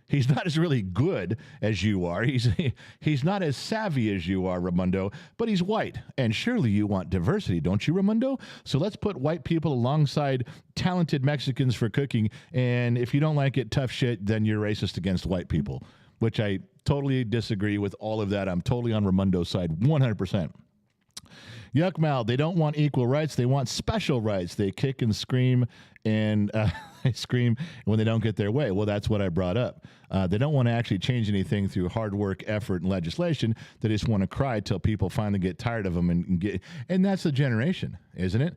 He's not as really good as you are. He's not as savvy as you are, Raimundo, but he's white. And surely you want diversity, don't you, Raimundo? So let's put white people alongside talented Mexicans for cooking. And if you don't like it, tough shit, then you're racist against white people, which I totally disagree with all of that. I'm totally on Raimundo's side, 100%. Yuckmal, they don't want equal rights. They want special rights. They kick and scream and scream when they don't get their way. Well, that's what I brought up. They don't want to actually change anything through hard work, effort, and legislation. They just want to cry till people finally get tired of them and that's the generation, isn't it?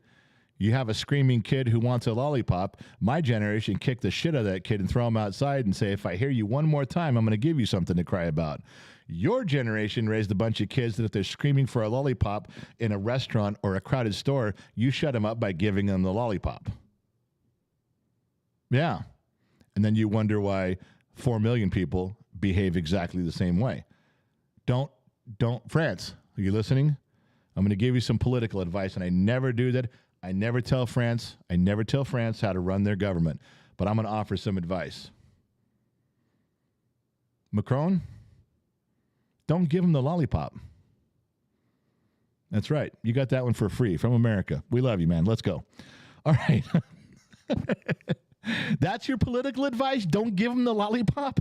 You have a screaming kid who wants a lollipop. My generation kick the shit out of that kid and throw him outside and say, if I hear you one more time, I'm going to give you something to cry about. Your generation raised a bunch of kids that if they're screaming for a lollipop in a restaurant or a crowded store, you shut them up by giving them the lollipop. Yeah. And then you wonder why 4 million people behave exactly the same way. Don't, France, are you listening? I'm going to give you some political advice, and I never do that. I never tell France how to run their government, but I'm going to offer some advice. Macron, don't give him the lollipop. That's right. You got that one for free from America. We love you, man. Let's go. All right. That's your political advice? Don't give him the lollipop?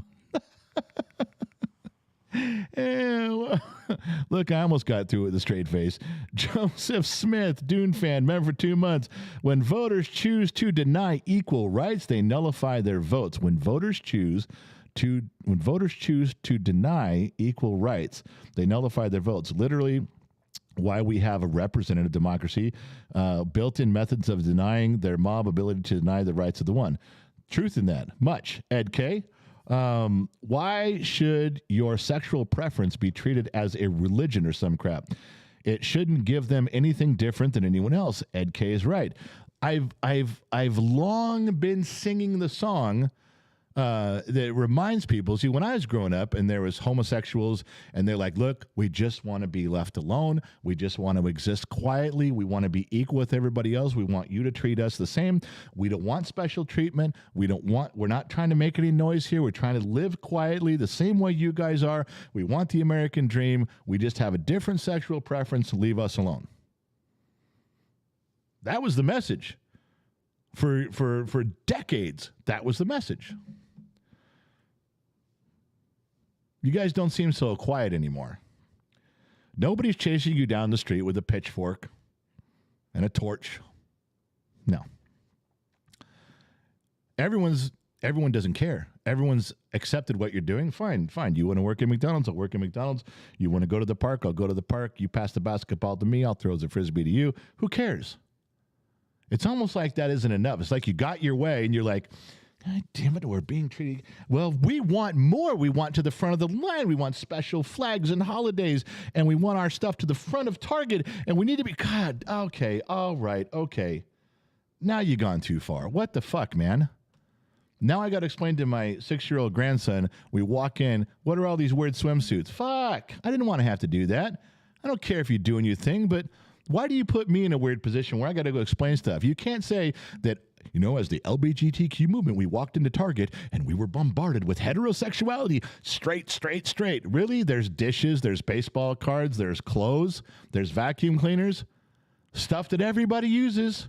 Look, I almost got through it with a straight face. Joseph Smith, Dune fan, member for 2 months. When voters choose to deny equal rights, they nullify their votes. When voters choose to deny equal rights, they nullify their votes. Literally, why we have a representative democracy, built-in methods of denying their mob ability to deny the rights of the one. Truth in that. Much. Ed K. Why should your sexual preference be treated as a religion or some crap? It shouldn't give them anything different than anyone else. Ed K is right. I've long been singing the song that reminds people. See, when I was growing up and there was homosexuals and they're like, look, we just want to be left alone. We just want to exist quietly. We want to be equal with everybody else. We want you to treat us the same. We don't want special treatment. We're not trying to make any noise here. We're trying to live quietly the same way you guys are. We want the American dream. We just have a different sexual preference. Leave us alone. That was the message. For decades, that was the message. You guys don't seem so quiet anymore. Nobody's chasing you down the street with a pitchfork and a torch. No. Everyone doesn't care. Everyone's accepted what you're doing. Fine. You want to work at McDonald's? I'll work at McDonald's. You want to go to the park? I'll go to the park. You pass the basketball to me. I'll throw the frisbee to you. Who cares? It's almost like that isn't enough. It's like you got your way and you're like, God damn it, we're being treated. Well, we want more. We want to the front of the line. We want special flags and holidays, and we want our stuff to the front of Target, and we need to be, God, okay, all right, okay. Now you've gone too far. What the fuck, man? Now I got to explain to my 6-year-old grandson, we walk in, what are all these weird swimsuits? Fuck, I didn't want to have to do that. I don't care if you're doing your thing, but why do you put me in a weird position where I got to go explain stuff? You can't say that, as the LGBTQ movement, we walked into Target and we were bombarded with heterosexuality. Straight. Really? There's dishes, there's baseball cards, there's clothes, there's vacuum cleaners, stuff that everybody uses.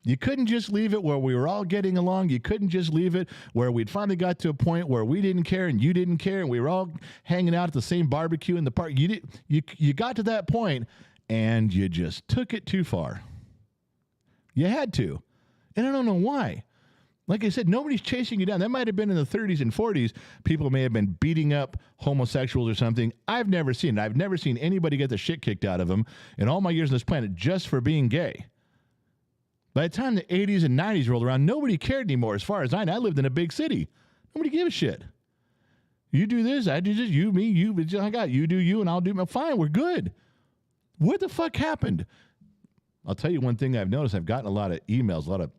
You couldn't just leave it where we were all getting along. You couldn't just leave it where we'd finally got to a point where we didn't care and you didn't care and we were all hanging out at the same barbecue in the park. You got to that point and you just took it too far. You had to. And I don't know why. Like I said, nobody's chasing you down. That might have been in the 30s and 40s. People may have been beating up homosexuals or something. I've never seen it. I've never seen anybody get the shit kicked out of them in all my years on this planet just for being gay. By the time the 80s and 90s rolled around, nobody cared anymore. As far as I know, I lived in a big city. Nobody gave a shit. You do this, I do this, you, me, you, I got you do you, and I'll do my fine. We're good. What the fuck happened? I'll tell you one thing I've noticed. I've gotten a lot of emails, a lot of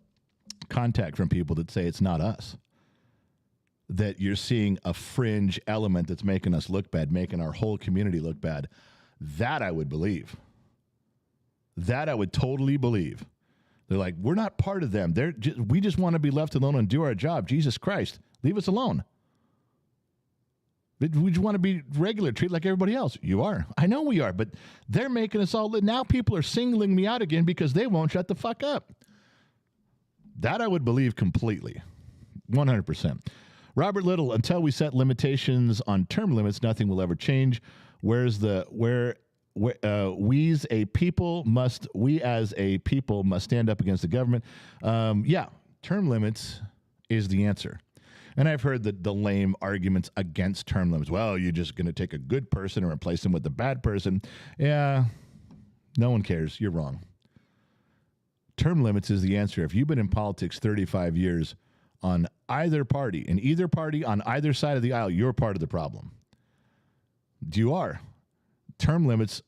contact from people that say it's not us. That you're seeing a fringe element that's making us look bad, making our whole community look bad. That I would believe. That I would totally believe. They're like, we're not part of them. We just want to be left alone and do our job. Jesus Christ, leave us alone. We just want to be regular, treat like everybody else. You are. I know we are, but they're making us all. Now people are singling me out again because they won't shut the fuck up. That I would believe completely. 100%. Robert Little, until we set limitations on term limits, nothing will ever change. We as a people must stand up against the government. Term limits is the answer. And I've heard the lame arguments against term limits. Well, you're just going to take a good person and replace them with a bad person. Yeah, no one cares. You're wrong. Term limits is the answer. If you've been in politics 35 years on either party, on either side of the aisle, you're part of the problem. You are. Term limits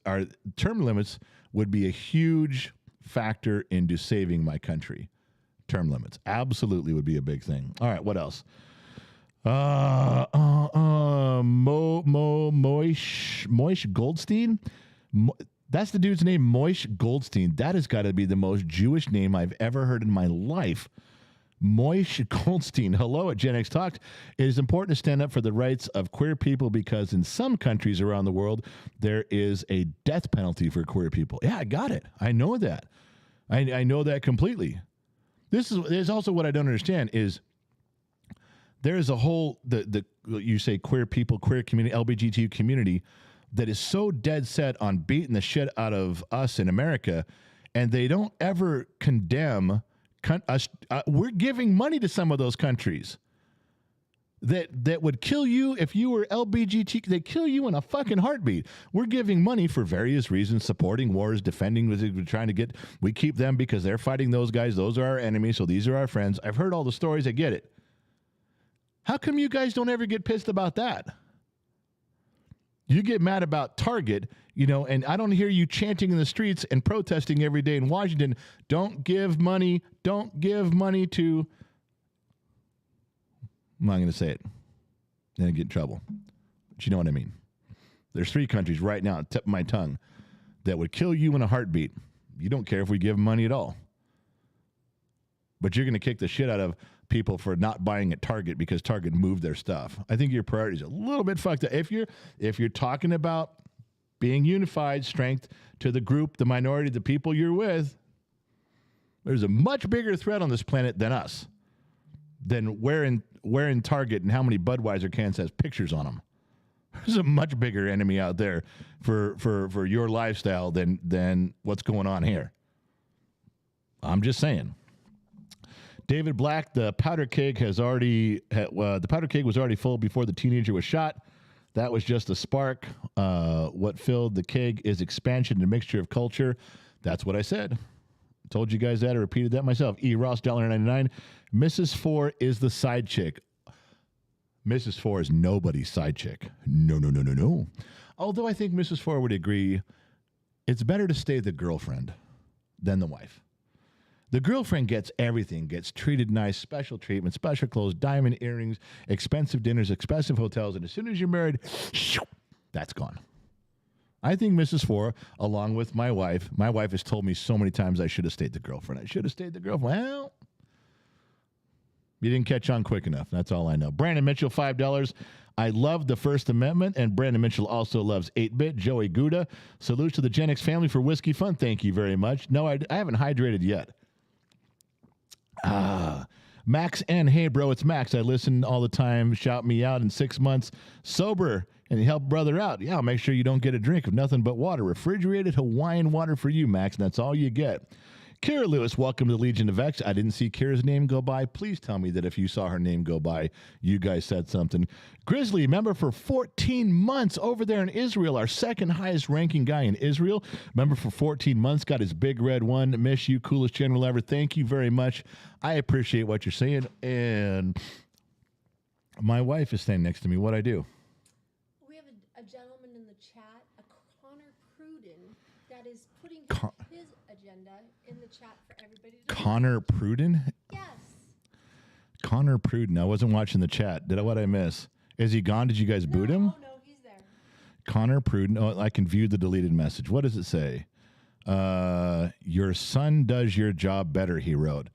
would be a huge factor into saving my country. Term limits absolutely would be a big thing. All right, what else? Moish Goldstein. That's the dude's name, Moish Goldstein. That has got to be the most Jewish name I've ever heard in my life. Moish Goldstein. Hello at Gen X Talk. It is important to stand up for the rights of queer people because in some countries around the world, there is a death penalty for queer people. Yeah, I got it. I know that. I know that completely. There's also what I don't understand is there is a whole, you say queer people, queer community, LGBTQ community that is so dead set on beating the shit out of us in America, and they don't ever condemn us. We're giving money to some of those countries that would kill you if you were LGBTQ. They kill you in a fucking heartbeat. We're giving money for various reasons, supporting wars, defending, we're trying to get, we keep them because they're fighting those guys. Those are our enemies, so these are our friends. I've heard all the stories. I get it. How come you guys don't ever get pissed about that? You get mad about Target, and I don't hear you chanting in the streets and protesting every day in Washington. Don't give money to, I'm not going to say it. Then I get in trouble. But you know what I mean. There's 3 countries right now, at the tip of my tongue, that would kill you in a heartbeat. You don't care if we give them money at all. But you're going to kick the shit out of people for not buying at Target because Target moved their stuff. I think your priorities are a little bit fucked up. If you're talking about being unified, strength to the group, the minority, the people you're with, there's a much bigger threat on this planet than us. Than wearing Target and how many Budweiser cans has pictures on them. There's a much bigger enemy out there for your lifestyle than what's going on here. I'm just saying. David Black, the powder keg was already full before the teenager was shot. That was just a spark. What filled the keg is expansion and a mixture of culture. That's what I said. Told you guys that. I repeated that myself. E. Ross, $1.99. Mrs. Four is the side chick. Mrs. Four is nobody's side chick. No. Although I think Mrs. Four would agree, it's better to stay the girlfriend than the wife. The girlfriend gets everything, gets treated nice, special treatment, special clothes, diamond earrings, expensive dinners, expensive hotels, and as soon as you're married, that's gone. I think Mrs. Four, along with my wife has told me so many times I should have stayed the girlfriend. Well, you didn't catch on quick enough. That's all I know. Brandon Mitchell, $5. I love the First Amendment, and Brandon Mitchell also loves 8-Bit. Joey Gouda, salutes to the Gen X family for Whiskey Fun. Thank you very much. No, I haven't hydrated yet. Max N. Hey, bro, it's Max. I listen all the time. Shout me out in 6 months. Sober, and you help brother out. Yeah, make sure you don't get a drink of nothing but water. Refrigerated Hawaiian water for you, Max, and that's all you get. Kira Lewis, welcome to the Legion of X. I didn't see Kira's name go by. Please tell me that if you saw her name go by, you guys said something. Grizzly, member for 14 months over there in Israel, our second highest ranking guy in Israel. Member for 14 months, got his big red one. Miss you, coolest general ever. Thank you very much. I appreciate what you're saying. And my wife is standing next to me. What'd I do? We have a gentleman in the chat, a Connor Pruden, that is putting his agenda in the chat for everybody to Connor Pruden? Yes. Connor Pruden. I wasn't watching the chat. What'd I miss? Is he gone? Did you guys boot him? Oh, no, he's there. Connor Pruden. Oh, I can view the deleted message. What does it say? Your son does your job better, he wrote.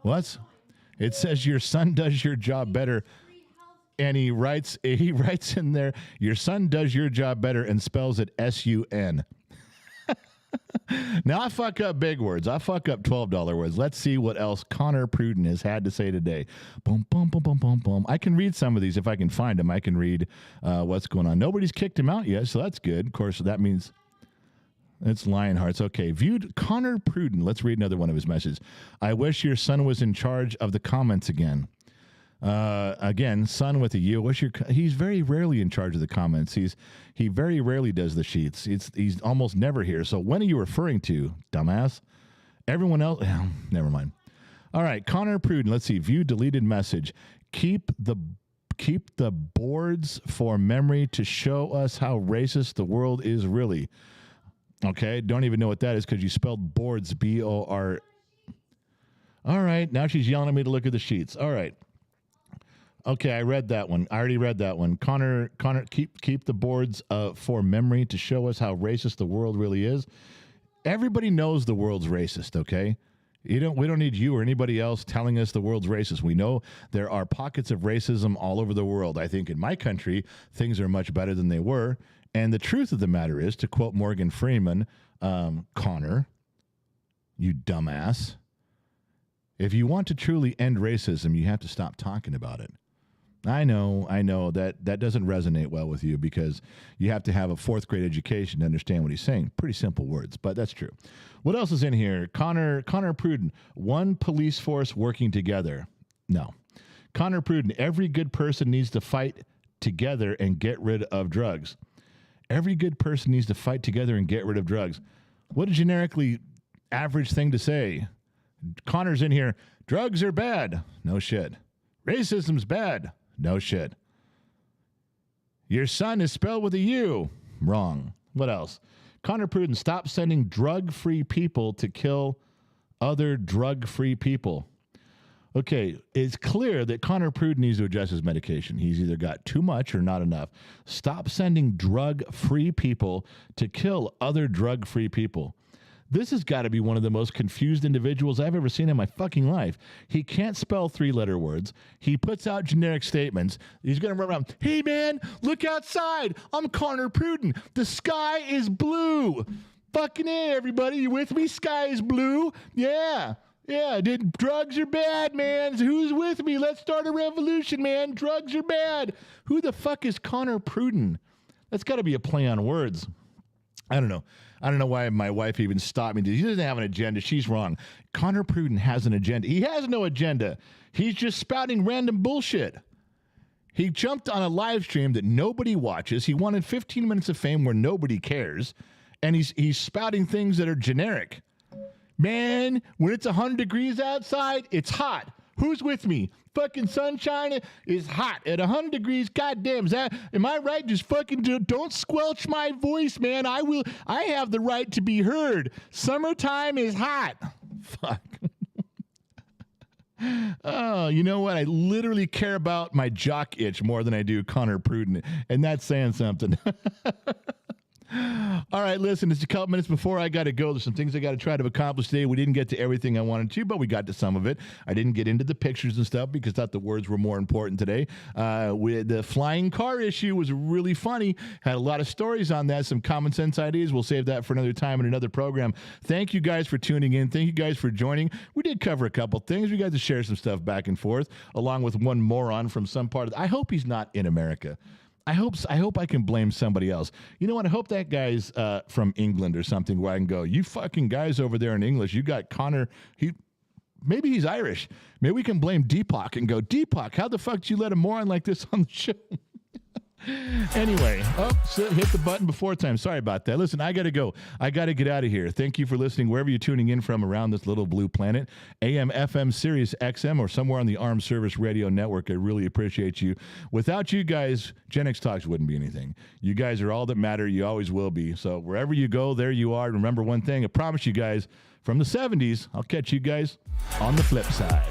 What? It says your son does your job better. And he writes in there, your son does your job better, and spells it S-U-N. Now I fuck up big words. I fuck up $12 words. Let's see what else Connor Pruden has had to say today. Boom, boom, boom, boom, boom, boom. I can read some of these if I can find them. I can read what's going on. Nobody's kicked him out yet, so that's good. Of course, that means it's Lionhearts. Okay, viewed Connor Pruden. Let's read another one of his messages. I wish your son was in charge of the comments again. Again, son with a U. He's very rarely in charge of the comments. He very rarely does the sheets. He's almost never here. So when are you referring to, dumbass? Everyone else? Never mind. All right, Connor Pruden. Let's see. View deleted message. Keep the boards for memory to show us how racist the world is really. Okay, don't even know what that is because you spelled boards B-O-R. All right, now she's yelling at me to look at the sheets. All right. Okay, I read that one. I already read that one. Connor, keep the boards for memory to show us how racist the world really is. Everybody knows the world's racist, okay? We don't need you or anybody else telling us the world's racist. We know there are pockets of racism all over the world. I think in my country, things are much better than they were. And the truth of the matter is, to quote Morgan Freeman, Connor, you dumbass, if you want to truly end racism, you have to stop talking about it. I know that doesn't resonate well with you because you have to have a 4th grade education to understand what he's saying. Pretty simple words, but that's true. What else is in here? Connor Pruden, one police force working together. No. Connor Pruden, every good person needs to fight together and get rid of drugs. Every good person needs to fight together and get rid of drugs. What a generically average thing to say. Connor's in here. Drugs are bad. No shit. Racism's bad. No shit. Your son is spelled with a U. Wrong. What else? Connor Pruden, stop sending drug-free people to kill other drug-free people. Okay, it's clear that Connor Pruden needs to adjust his medication. He's either got too much or not enough. Stop sending drug-free people to kill other drug-free people. This has got to be one of the most confused individuals I've ever seen in my fucking life. He can't spell 3-letter words. He puts out generic statements. He's going to run around, hey, man, look outside. I'm Connor Pruden. The sky is blue. Fucking A, everybody. You with me? Sky is blue. Yeah. Drugs are bad, man. Who's with me? Let's start a revolution, man. Drugs are bad. Who the fuck is Connor Pruden? That's got to be a play on words. I don't know. I don't know why my wife even stopped me. He doesn't have an agenda. She's wrong. Connor Pruden has an agenda. He has no agenda. He's just spouting random bullshit. He jumped on a live stream that nobody watches. He wanted 15 minutes of fame where nobody cares. And he's spouting things that are generic. Man, when it's 100 degrees outside, it's hot. Who's with me? Fucking sunshine is hot at 100 degrees. Goddamn, am I right? Just fucking don't squelch my voice, man. I have the right to be heard. Summertime is hot. Fuck. Oh, you know what? I literally care about my jock itch more than I do Connor Pruden, and that's saying something. All right, listen, it's a couple minutes before I got to go. There's some things I got to try to accomplish today. We didn't get to everything I wanted to, but we got to some of it. I didn't get into the pictures and stuff because I thought the words were more important today. The flying car issue was really funny. Had a lot of stories on that, some common sense ideas. We'll save that for another time in another program. Thank you guys for tuning in. Thank you guys for joining. We did cover a couple things. We got to share some stuff back and forth, along with one moron from some part of I hope he's not in America. I hope I can blame somebody else. You know what? I hope that guy's from England or something where I can go, you fucking guys over there in English, you got Connor, maybe he's Irish. Maybe we can blame Deepak and go, Deepak, how the fuck did you let a moron like this on the show? Anyway, hit the button before time. Sorry about that. Listen, I got to go. I got to get out of here. Thank you for listening wherever you're tuning in from around this little blue planet, AM, FM, Sirius XM, or somewhere on the Armed Service Radio Network. I really appreciate you. Without you guys, Gen X Talks wouldn't be anything. You guys are all that matter. You always will be. So wherever you go, there you are. Remember one thing. I promise you guys, from the 70s, I'll catch you guys on the flip side.